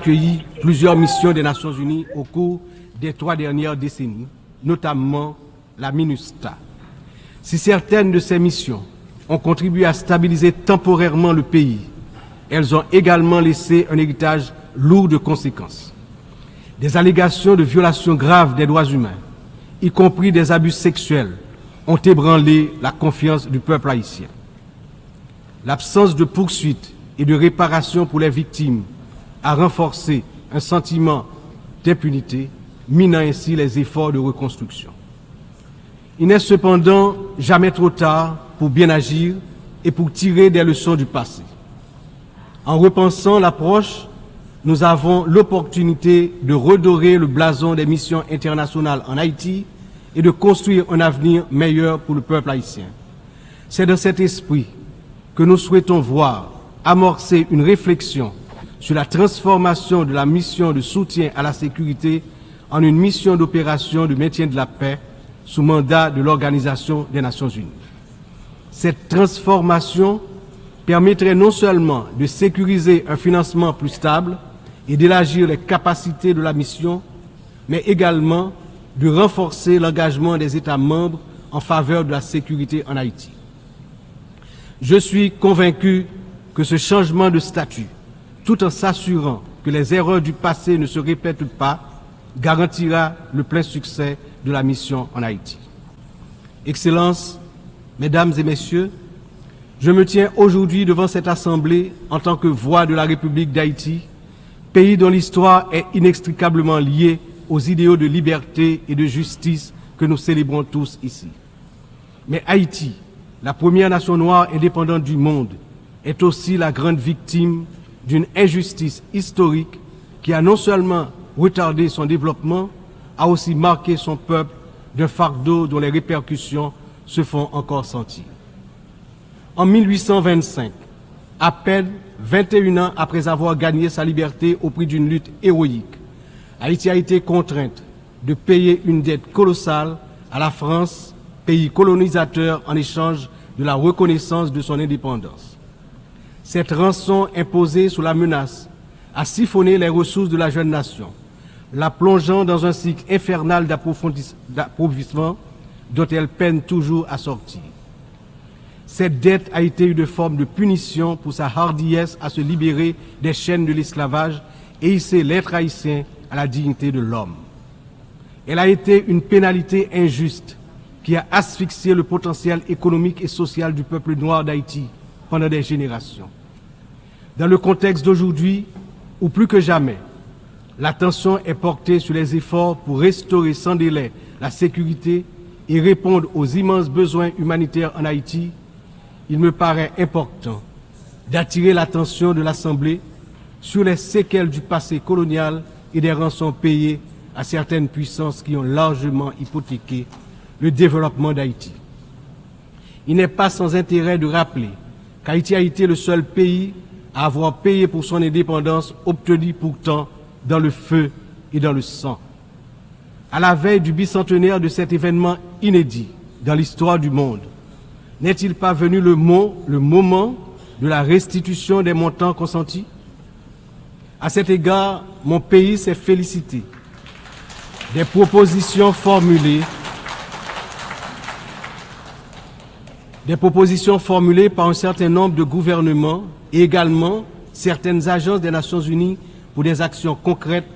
accueilli plusieurs missions des Nations Unies au cours des 3 dernières décennies, notamment la MINUSTAH. Si certaines de ces missions ont contribué à stabiliser temporairement le pays, elles ont également laissé un héritage lourd de conséquences. Des allégations de violations graves des droits humains, y compris des abus sexuels, ont ébranlé la confiance du peuple haïtien. L'absence de poursuites et de réparation pour les victimes a renforcé un sentiment d'impunité, minant ainsi les efforts de reconstruction. Il n'est cependant jamais trop tard pour bien agir et pour tirer des leçons du passé. En repensant l'approche, nous avons l'opportunité de redorer le blason des missions internationales en Haïti et de construire un avenir meilleur pour le peuple haïtien. C'est dans cet esprit que nous souhaitons voir amorcer une réflexion sur la transformation de la mission de soutien à la sécurité en une mission d'opération de maintien de la paix sous mandat de l'Organisation des Nations Unies. Cette transformation permettrait non seulement de sécuriser un financement plus stable et d'élargir les capacités de la mission, mais également de renforcer l'engagement des États membres en faveur de la sécurité en Haïti. Je suis convaincu que ce changement de statut, tout en s'assurant que les erreurs du passé ne se répètent pas, garantira le plein succès de la mission en Haïti. Excellences, Mesdames et Messieurs, je me tiens aujourd'hui devant cette Assemblée en tant que voix de la République d'Haïti, pays dont l'histoire est inextricablement liée aux idéaux de liberté et de justice que nous célébrons tous ici. Mais Haïti, la première nation noire indépendante du monde, est aussi la grande victime d'une injustice historique qui a non seulement retardé son développement, a aussi marqué son peuple d'un fardeau dont les répercussions se font encore sentir. En 1825, à peine 21 ans après avoir gagné sa liberté au prix d'une lutte héroïque, Haïti a été contrainte de payer une dette colossale à la France, pays colonisateur, en échange de la reconnaissance de son indépendance. Cette rançon imposée sous la menace a siphonné les ressources de la jeune nation, la plongeant dans un cycle infernal d'appauvrissement dont elle peine toujours à sortir. Cette dette a été une forme de punition pour sa hardiesse à se libérer des chaînes de l'esclavage et hisser l'être haïtien à la dignité de l'homme. Elle a été une pénalité injuste qui a asphyxié le potentiel économique et social du peuple noir d'Haïti pendant des générations. Dans le contexte d'aujourd'hui, où plus que jamais, l'attention est portée sur les efforts pour restaurer sans délai la sécurité et répondre aux immenses besoins humanitaires en Haïti, il me paraît important d'attirer l'attention de l'Assemblée sur les séquelles du passé colonial et des rançons payées à certaines puissances qui ont largement hypothéqué le développement d'Haïti. Il n'est pas sans intérêt de rappeler qu'Haïti a été le seul pays à avoir payé pour son indépendance, obtenue pourtant dans le feu et dans le sang. À la veille du bicentenaire de cet événement inédit dans l'histoire du monde, n'est-il pas venu le moment de la restitution des montants consentis? À cet égard, mon pays s'est félicité des propositions formulées par un certain nombre de gouvernements et également certaines agences des Nations Unies pour des actions concrètes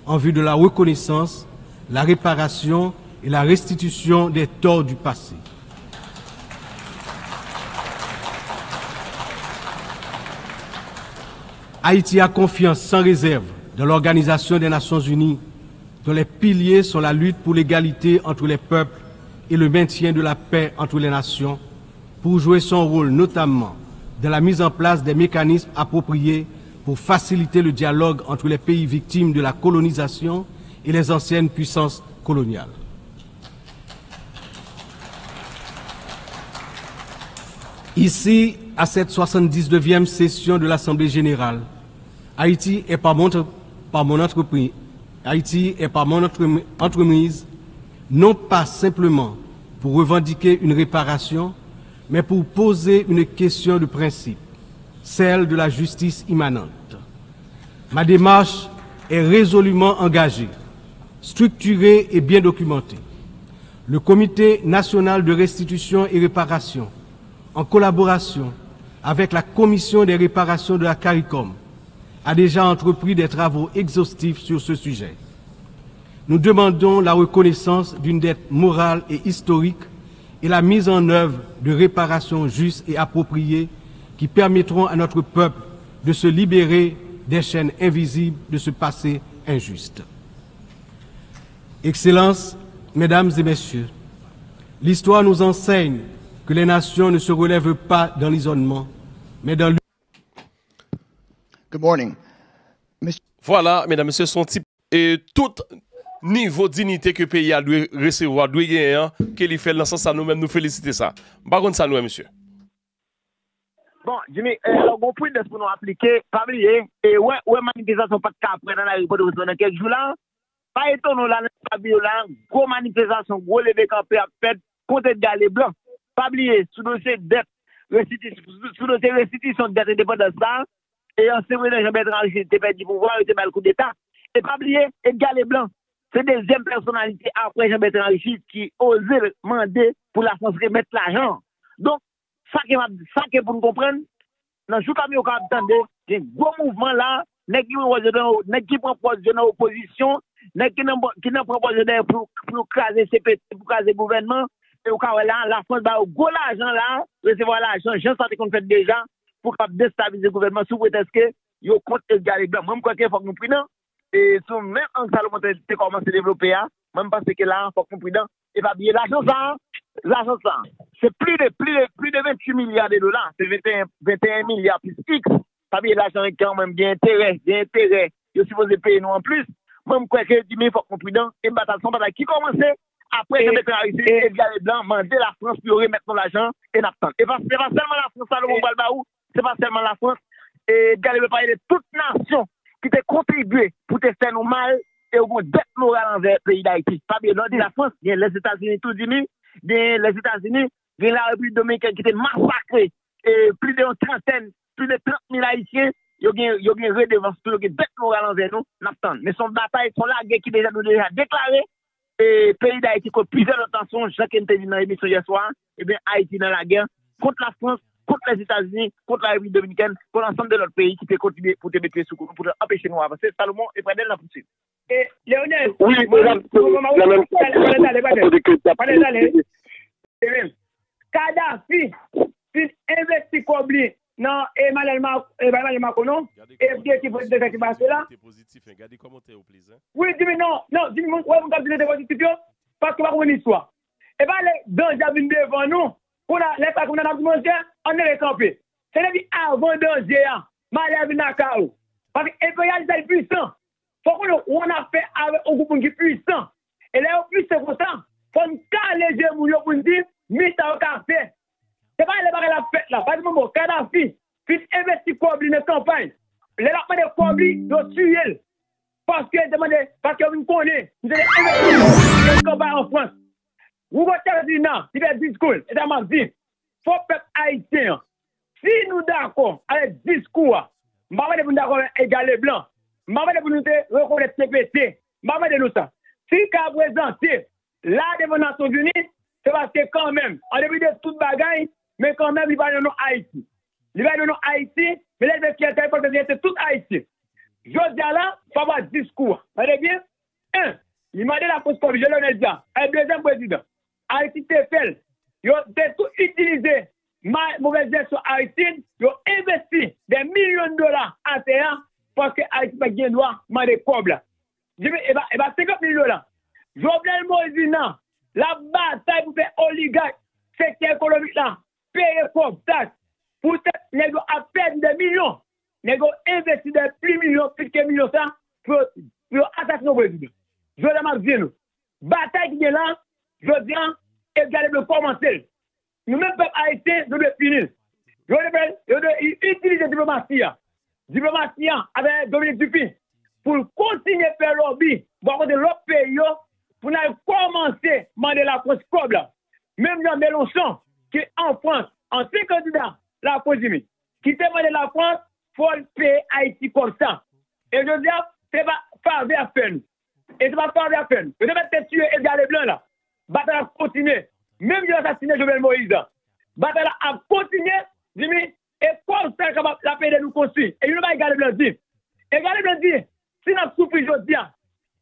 en vue de la reconnaissance, la réparation et la restitution des torts du passé. Haïti a confiance sans réserve dans l'Organisation des Nations Unies, dont les piliers sont la lutte pour l'égalité entre les peuples et le maintien de la paix entre les nations, pour jouer son rôle notamment dans la mise en place des mécanismes appropriés pour faciliter le dialogue entre les pays victimes de la colonisation et les anciennes puissances coloniales. Ici, à cette 79e session de l'Assemblée générale, Haïti est par mon entreprise, non pas simplement pour revendiquer une réparation, mais pour poser une question de principe, celle de la justice immanente. Ma démarche est résolument engagé, structuré et bien documenté. Le Comité national de restitution et réparation, en collaboration avec la Commission des réparations de la CARICOM, a déjà entrepris des travaux exhaustifs sur ce sujet. Nous demandons la reconnaissance d'une dette morale et historique et la mise en œuvre de réparations justes et appropriées qui permettront à notre peuple de se libérer des chaînes invisibles de ce passé injuste. Excellences, Mesdames et Messieurs, l'histoire nous enseigne que les nations ne se relèvent pas dans l'isolement, mais dans Good morning. Voilà, mesdames et messieurs, son type et tout niveau de dignité que le pays a dû recevoir, doit gagner, qu'il fait dans ce sens, nous-mêmes nous féliciter ça. Par contre, ça nous, monsieur. Bon, Jimmy, alors, bon point de ce pour nous appliquer, pas oublier, et ouais, manifestation pas de cas après dans la rue de dans quelques jours là, pas étonnant là, pas là, gros manifestation, gros levé campé à fait, contre les blancs. Pas oublier, sous dossier dette, sous dossier restitution de dette indépendance ça, et en série de Jean-Bertrand Aristide était perdu pouvoir, il était mal coup d'État. Et pas oublier, Edgar Leblanc, c'est deuxième personnalité après Jean-Bertrand Aristide qui osait demander pour la France remettre l'argent. Donc, ça qui est pour nous comprendre, dans ce cas, on attendre, il y a un gros mouvement là, qui prend position dans l'opposition, qui n'a pas position pour craser CPT, pour craser le gouvernement, et au cas où là, la France va au gros l'argent là, recevoir l'argent, j'ai senti qu'on fait déjà, pour déstabiliser le gouvernement sous prétexte que il compte Edgar Leblanc. Moi, je crois qu'il faut que nous prenions. Et même en Salomon, c'est comment se développer, même parce que là, il faut que nous prenions. Et pas bien, l'argent ça, c'est plus de 28 milliards de dollars. C'est 21 milliards plus X. Pas bien, l'argent est quand même bien intérêt. Il est supposé payer nous en plus. Moi, je crois que il faut que nous prenions. Et bataille, son bataille qui commençait après Jean-Bertrand Aristide et Edgar Leblanc, demander la France pour remettre l'argent et n'attendre. Et c'est pas seulement la France, Salomon Balbaou, c'est pas seulement la France. Et Edgar Leblanc parler de toute nation qui t'a contribué pour te faire nous mal et au dette morale envers le pays d'Haïti. Pas bien, la France, il y a les États-Unis tout unis, les États-Unis, il y a la République dominicaine qui était massacrée, et plus de 30 000 Haïtiens, il y a une redevance pour la dette morale envers nous, n'attendent. Mais son bataille, son la guerre qui déjà nous déjà déclaré, et le pays d'Haïti, qui a plusieurs attentions, chacun te dit dans l'émission hier soir, et bien Haïti dans la guerre, contre la France, contre les États-Unis, contre la République dominicaine, contre l'ensemble de notre pays qui peut continuer pour te mettre sous coup, pour empêcher nous d'avancer. Salomon et Pradel la poursuite. Et Léonel, oui, Kadhafi, puis investi comme lui, non, Emmanuel Macron, et bien qui peut être qui passe là. Oui, dis-moi non, dis-moi, ouais, vous avez des positifs, parce que va une histoire. Et bien, dans Javine devant nous, pour les gens qui ont mangé, on est récampé. C'est avant danger, Malia Vinakao. Parce que l'impérialisme est puissant. Il faut qu'on a fait avec un groupe qui est puissant. Et là, au plus c'est pour ça, il faut qu'on les gens pour nous dire, mais ça va faire. C'est pas la fête là. Par exemple, Kadhafi, puis investir pour une campagne. Les gens de Kobli, ils ont tué. Parce que vous connaissez, vous avez investi une campagne en France. Vous avez dit non, il y a un discours, et ça m'a dit, il faut peuple haïtien. Si nous d'accord avec le discours, je ne vais pas d'accord avec Edgar Leblanc, je ne vais pas reconnaître CPT, je ne vais pas nous ça. Si qu'à présenter, là, devant les Nations Unies, c'est parce que quand même, en début de toute bagaille, mais quand même, il va donner Haïti. Il va donner Haïti, mais là, il va être tout Haïti. Je dis là, il faut avoir un discours. Vous voyez bien? Il m'a dit la poste comme je l'ai dit, un deuxième président. Haïti TFL, ils ont tout utilisé ma mauvaise gestion Haïti, ils ont investi des millions de dollars à terre parce que Haïti n'a pas de droit à des cobles. Je dis, 50 millions de dollars. Jovenel Moïse, la bataille pour faire oligarque, secteur économique là, payer comme taxe, pour négocier à perdre des millions, négocier investir des plus millions, plus que millions ça, pour assassiner le président. Je vais dire, nous, bataille qui est là, je dis, Edgar Leblanc commencer. Nous-mêmes, peuple haïtien, nous devons finir. Je devons utiliser la diplomatie. Diplomatie avec Dominique Dupin pour continuer à faire lobby pour de l'autre pays pour commencer à demander la France comme même dans Mélenchon, qui est en France, en 5 candidats, la Cosimi, qui demande la France, il faut payer Haïti comme ça. Et je dis, c'est pas faveur à faire. Et c'est pas faveur à faire. Vous devez tuer Edgar Leblanc là. Bataille a continué. Même si assassiné Jovenel Moïse. Bataille a continué. Jimmy, et quoi vous faites capable la paix de nous construire? Et il ne va pas Edgar Leblanc dire. Edgar Leblanc dit, si nous souffrons aujourd'hui,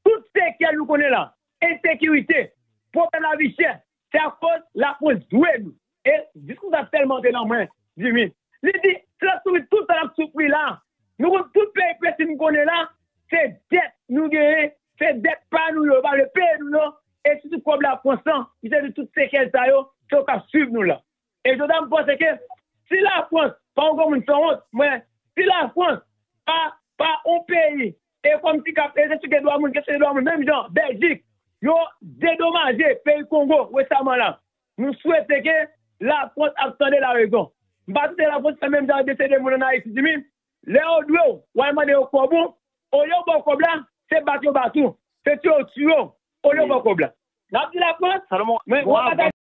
tout ce qu'elle nous connaît là, insécurité, problème de la vie chère, c'est à cause de la police douée nous. Et discours a tellement de la main, Jimmy. Il dit, si la souffrance, tout ça la souffrance là, nous, tout pays que nous connaissons là, c'est dette nous gagnons, c'est dette pas nous, le pays nous, et surtout comme la France, il sait de toutes ces qu'elles ça, c'est au cas suivre nous là. Et je me pense que si la France, pas encore une honte, mais si la France, pas un pays, et comme si c'est ce que doit nous, même genre, Belgique, yo dédommagé pays Congo récemment là. Nous souhaitons que la France attende la raison. Parce que la France fait même dans décédé mon en Haïti. Les autres, ouais, mandé au Congo, au lieu de Kobla, c'est battu, c'est tué, au lieu de Kobla. La France, mais